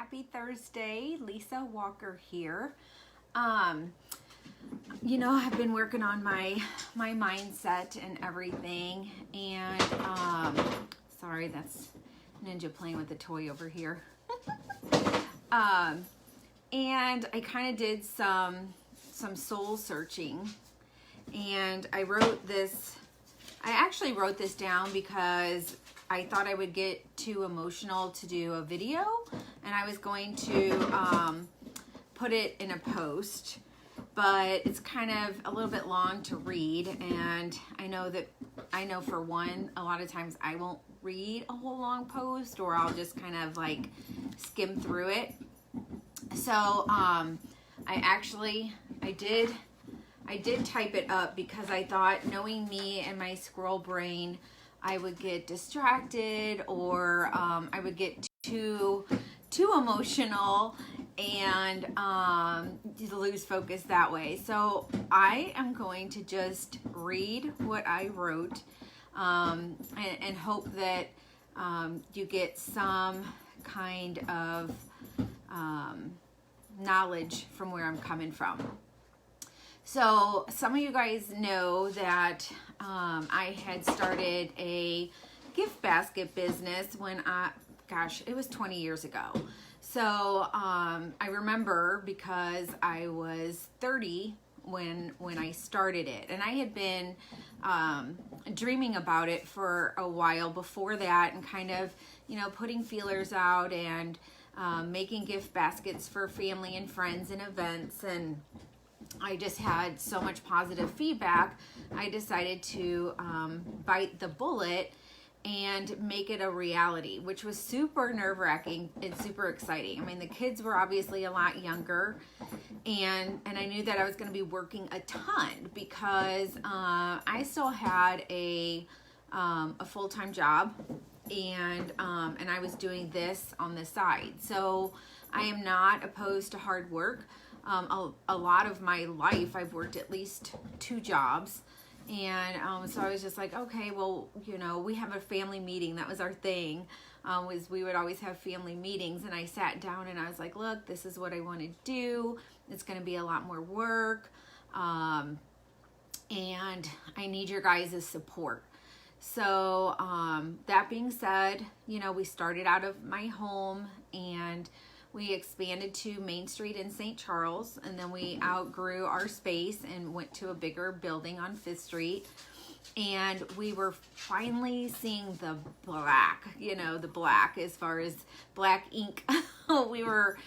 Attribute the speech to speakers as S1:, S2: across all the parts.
S1: Happy Thursday. Lisa Walker here. I've been working on my mindset and everything, and sorry, that's Ninja playing with a toy over here. And I kind of did some soul searching, and I actually wrote this down because I thought I would get too emotional to do a video, and I was going to put it in a post, but it's kind of a little bit long to read, and I know for one, a lot of times I won't read a whole long post, or I'll just kind of like skim through it. So I did type it up because I thought, knowing me and my squirrel brain, I would get distracted, or I would get too emotional and lose focus that way. So I am going to just read what I wrote and hope that you get some kind of knowledge from where I'm coming from. So some of you guys know that I had started a gift basket business when it was 20 years ago. So I remember because I was 30 when I started it, and I had been dreaming about it for a while before that, and kind of, putting feelers out and making gift baskets for family and friends and events, and I just had so much positive feedback. I decided to bite the bullet and make it a reality, which was super nerve-wracking and super exciting. I mean, the kids were obviously a lot younger, and I knew that I was going to be working a ton because I still had a full-time job, and I was doing this on the side. So I am not opposed to hard work. A lot of my life, I've worked at least 2 jobs. And so I was just like, okay, well, we have a family meeting. That was our thing, was we would always have family meetings. And I sat down and I was like, look, this is what I want to do. It's going to be a lot more work. And I need your guys' support. So that being said, we started out of my home, and we expanded to Main Street in St. Charles, and then we outgrew our space and went to a bigger building on 5th Street. And we were finally seeing the black, the black as far as black ink. we were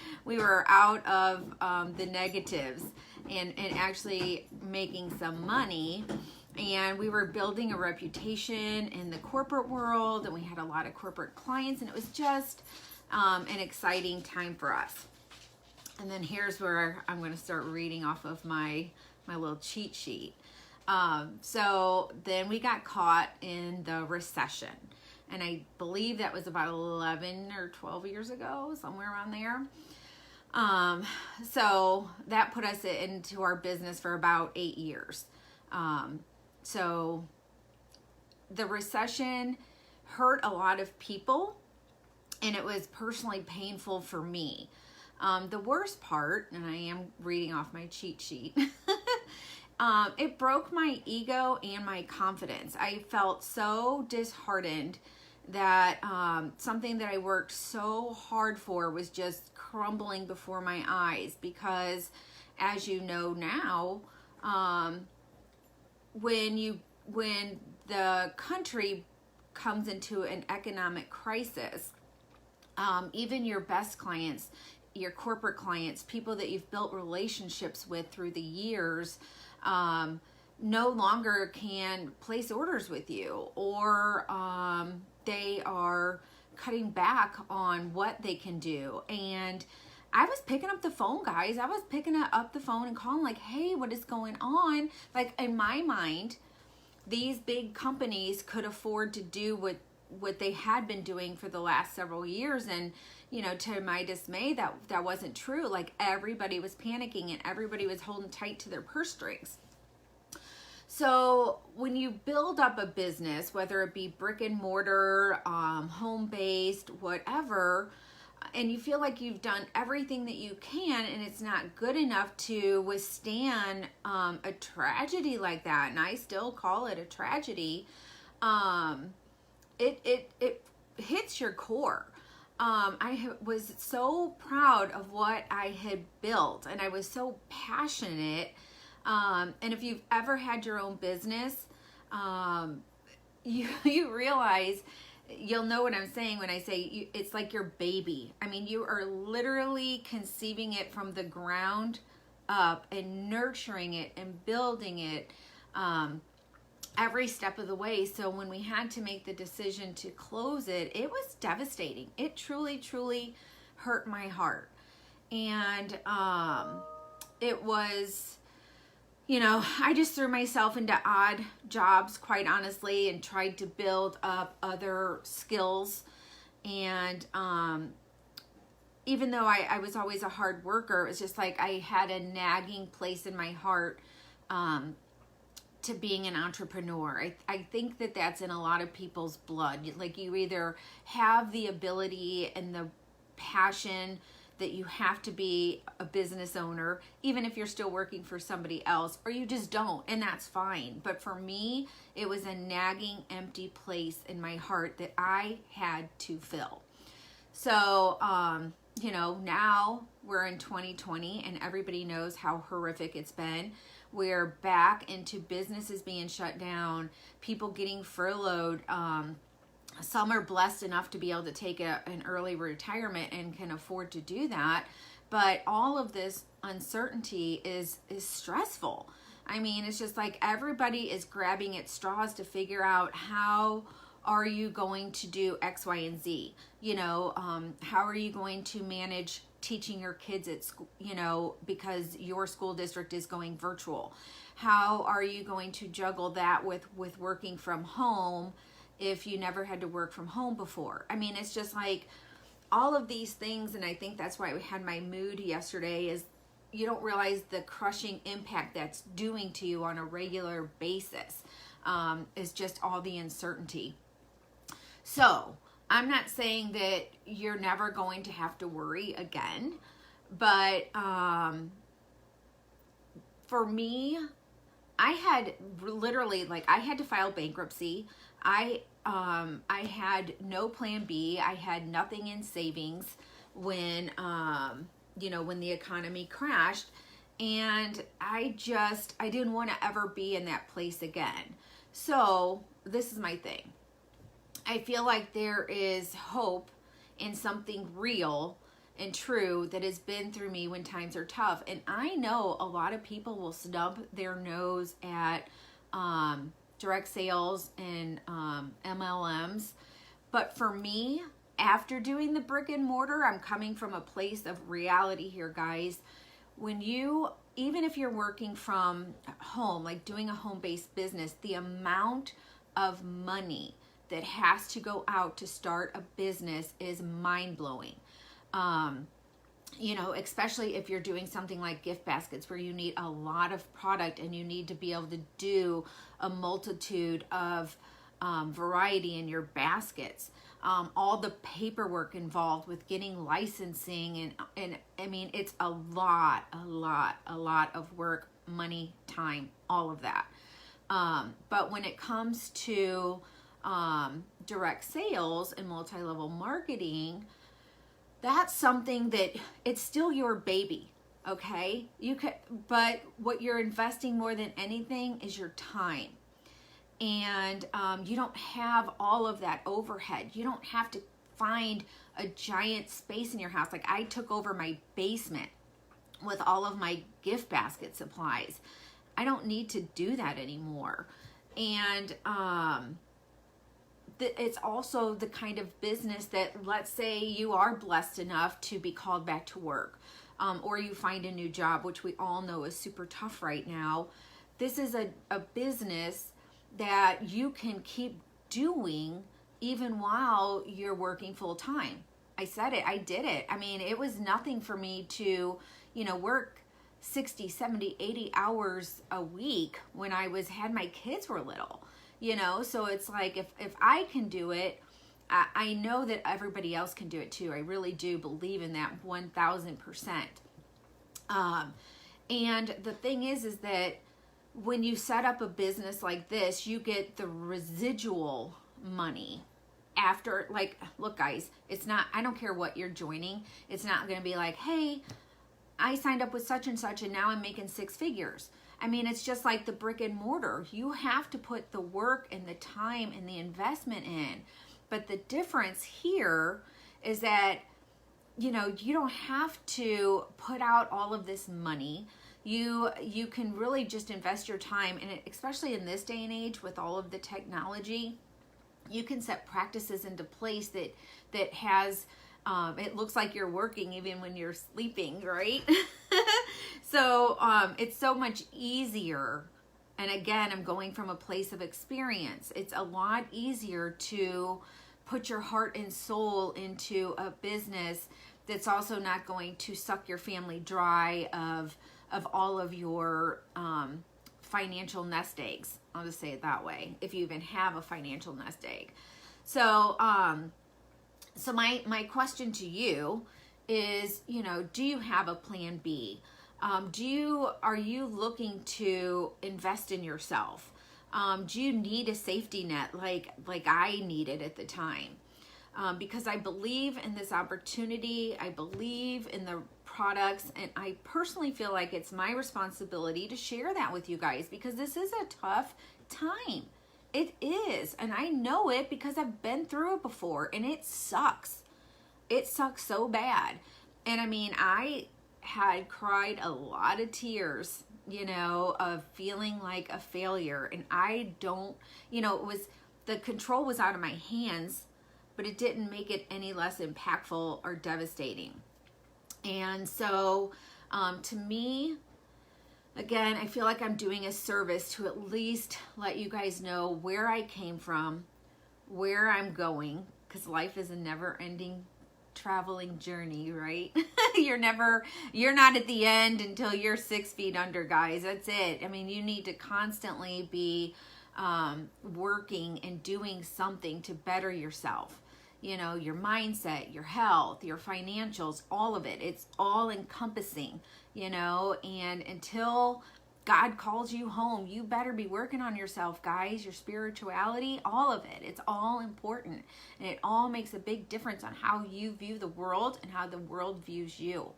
S1: out of the negatives and actually making some money. And we were building a reputation in the corporate world, and we had a lot of corporate clients, and it was just an exciting time for us. And then here's where I'm going to start reading off of my little cheat sheet. So then we got caught in the recession, and I believe that was about 11 or 12 years ago, somewhere around there. So that put us into our business for about 8 years. So the recession hurt a lot of people, and it was personally painful for me. The worst part, and I am reading off my cheat sheet, it broke my ego and my confidence. I felt so disheartened that something that I worked so hard for was just crumbling before my eyes, because as you know now, when the country comes into an economic crisis, even your best clients, your corporate clients, people that you've built relationships with through the years, no longer can place orders with you, or they are cutting back on what they can do. And I was picking up the phone, guys. I was picking up the phone and calling like, hey, what is going on? Like, in my mind, these big companies could afford to do what they had been doing for the last several years. And, to my dismay, that wasn't true. Like, everybody was panicking and everybody was holding tight to their purse strings. So when you build up a business, whether it be brick and mortar, home-based, whatever, and you feel like you've done everything that you can, and it's not good enough to withstand a tragedy like that, and I still call it a tragedy. It hits your core. Was so proud of what I had built, and I was so passionate. And if you've ever had your own business, you realize, you'll know what I'm saying when I say it's like your baby. I mean, you are literally conceiving it from the ground up and nurturing it and building it every step of the way. So when we had to make the decision to close it, it was devastating. It truly, truly hurt my heart. And it was, I just threw myself into odd jobs, quite honestly, and tried to build up other skills. And even though I was always a hard worker, it was just like I had a nagging place in my heart to being an entrepreneur. I think that that's in a lot of people's blood. Like, you either have the ability and the passion that you have to be a business owner, even if you're still working for somebody else, or you just don't, and that's fine. But for me, it was a nagging, empty place in my heart that I had to fill. So, now we're in 2020, and everybody knows how horrific it's been. We're back into businesses being shut down, people getting furloughed. Some are blessed enough to be able to take an early retirement and can afford to do that. But all of this uncertainty is stressful. I mean, it's just like everybody is grabbing at straws to figure out, how are you going to do X, Y, and Z? How are you going to manage teaching your kids at school, because your school district is going virtual? How are you going to juggle that with working from home if you never had to work from home before? I mean, it's just like all of these things, and I think that's why we had my mood yesterday, is you don't realize the crushing impact that's doing to you on a regular basis, is just all the uncertainty. So I'm not saying that you're never going to have to worry again, but for me, I had literally, I had to file bankruptcy. I had no plan B. I had nothing in savings when when the economy crashed, and I didn't want to ever be in that place again. So this is my thing. I feel like there is hope in something real and true that has been through me when times are tough. And I know a lot of people will snub their nose at direct sales and MLMs. But for me, after doing the brick and mortar, I'm coming from a place of reality here, guys. Even if you're working from home, like doing a home-based business, the amount of money that has to go out to start a business is mind-blowing. Especially if you're doing something like gift baskets, where you need a lot of product and you need to be able to do a multitude of variety in your baskets. All the paperwork involved with getting licensing, and I mean, it's a lot of work, money, time, all of that. But when it comes to direct sales and multi-level marketing, that's something that it's still your baby, okay? But what you're investing more than anything is your time. And you don't have all of that overhead. You don't have to find a giant space in your house. Like, I took over my basement with all of my gift basket supplies. I don't need to do that anymore. And it's also the kind of business that, let's say you are blessed enough to be called back to work, or you find a new job, which we all know is super tough right now. This is a business that you can keep doing even while you're working full time. I said it, I did it. I mean, it was nothing for me to, work 60, 70, 80 hours a week when I had my kids were little. So it's like, if I can do it, I know that everybody else can do it too. I really do believe in that 1000%. And the thing is that when you set up a business like this, you get the residual money after. Like, look guys, it's not, I don't care what you're joining. It's not going to be like, hey, I signed up with such and such and now I'm making 6 figures. I mean, it's just like the brick and mortar. You have to put the work and the time and the investment in. But the difference here is that, you know, you don't have to put out all of this money. You can really just invest your time, and especially in this day and age with all of the technology, you can set practices into place that has, it looks like you're working even when you're sleeping, right? So it's so much easier. And again, I'm going from a place of experience. It's a lot easier to put your heart and soul into a business that's also not going to suck your family dry of all of your financial nest eggs. I'll just say it that way, if you even have a financial nest egg. So, so my question to you is, you know, do you have a plan B? Are you looking to invest in yourself? Do you need a safety net like I needed at the time? Because I believe in this opportunity. I believe in the products, and I personally feel like it's my responsibility to share that with you guys, because this is a tough time. It is, and I know it because I've been through it before, and it sucks. It sucks so bad. And I mean, I had cried a lot of tears, you know, of feeling like a failure. And I don't, you know, the control was out of my hands, but it didn't make it any less impactful or devastating. And so to me, again, I feel like I'm doing a service to at least let you guys know where I came from, where I'm going, because life is a never-ending traveling journey, right? You're not at the end until you're 6 feet under, guys. That's it. I mean, you need to constantly be working and doing something to better yourself. You know, your mindset, your health, your financials, all of it. It's all encompassing, you know, and until God calls you home, you better be working on yourself, guys, your spirituality, all of it. It's all important, and it all makes a big difference on how you view the world and how the world views you.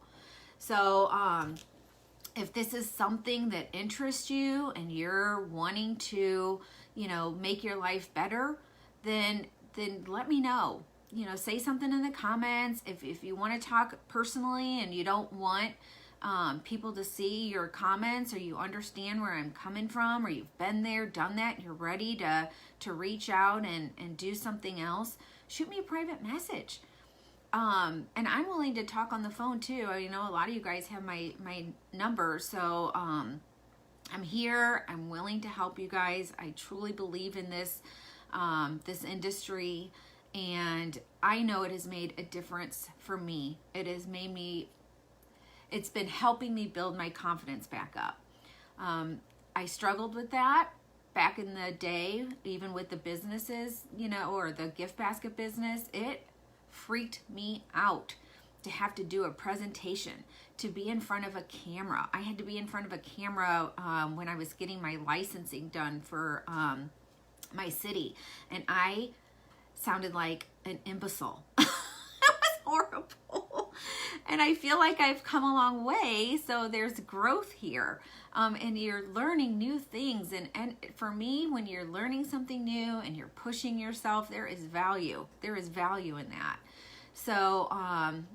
S1: So if this is something that interests you and you're wanting to, you know, make your life better, then let me know. You know, say something in the comments. If you want to talk personally and you don't want people to see your comments, or you understand where I'm coming from, or you've been there, done that, and you're ready to reach out and do something else, shoot me a private message. And I'm willing to talk on the phone too. You know, a lot of you guys have my number, so I'm here. I'm willing to help you guys. I truly believe in this industry, and I know it has made a difference for me. It's been helping me build my confidence back up. I struggled with that back in the day, even with the businesses, you know, or the gift basket business. It freaked me out to have to do a presentation, to be in front of a camera. I had to be in front of a camera when I was getting my licensing done for my city, and I sounded like an imbecile. It was horrible. And I feel like I've come a long way, so there's growth here. And you're learning new things. And for me, when you're learning something new and you're pushing yourself, there is value. There is value in that. So,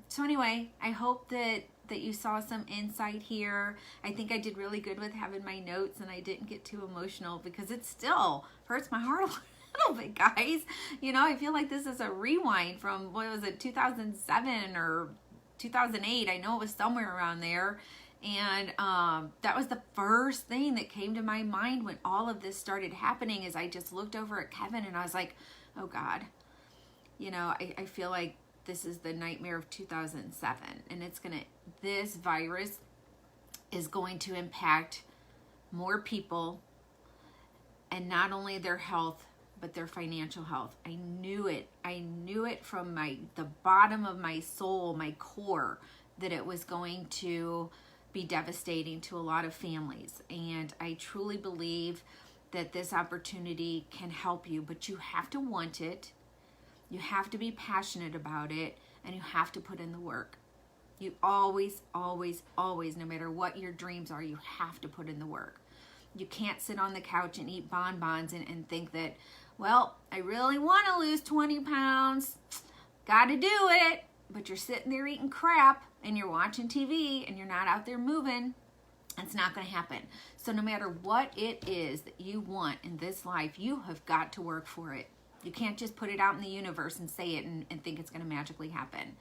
S1: so anyway, I hope that you saw some insight here. I think I did really good with having my notes, and I didn't get too emotional, because it still hurts my heart a little bit, guys. You know, I feel like this is a rewind from, what was it, 2007 or 2008. I know it was somewhere around there. And that was the first thing that came to my mind when all of this started happening, is I just looked over at Kevin and I was like, oh God, you know, I feel like this is the nightmare of 2007, and this virus is going to impact more people, and not only their health, but their financial health. I knew it. I knew it from the bottom of my soul, my core, that it was going to be devastating to a lot of families. And I truly believe that this opportunity can help you, but you have to want it. You have to be passionate about it, and you have to put in the work. You always, always, always, no matter what your dreams are, you have to put in the work. You can't sit on the couch and eat bonbons and think that, well, I really want to lose 20 pounds. Got to do it. But you're sitting there eating crap and you're watching TV and you're not out there moving. It's not going to happen. So no matter what it is that you want in this life, you have got to work for it. You can't just put it out in the universe and say it and think it's going to magically happen.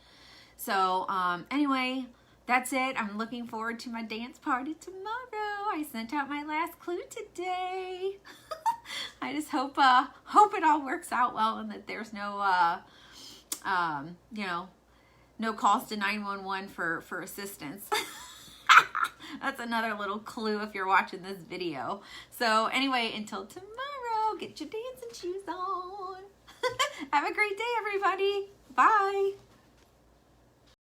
S1: So anyway, that's it. I'm looking forward to my dance party tomorrow. I sent out my last clue today. I just hope it all works out well and that there's no no calls to 911 for assistance. That's another little clue if you're watching this video. So anyway, until tomorrow, get your dancing shoes on. Have a great day, everybody. Bye.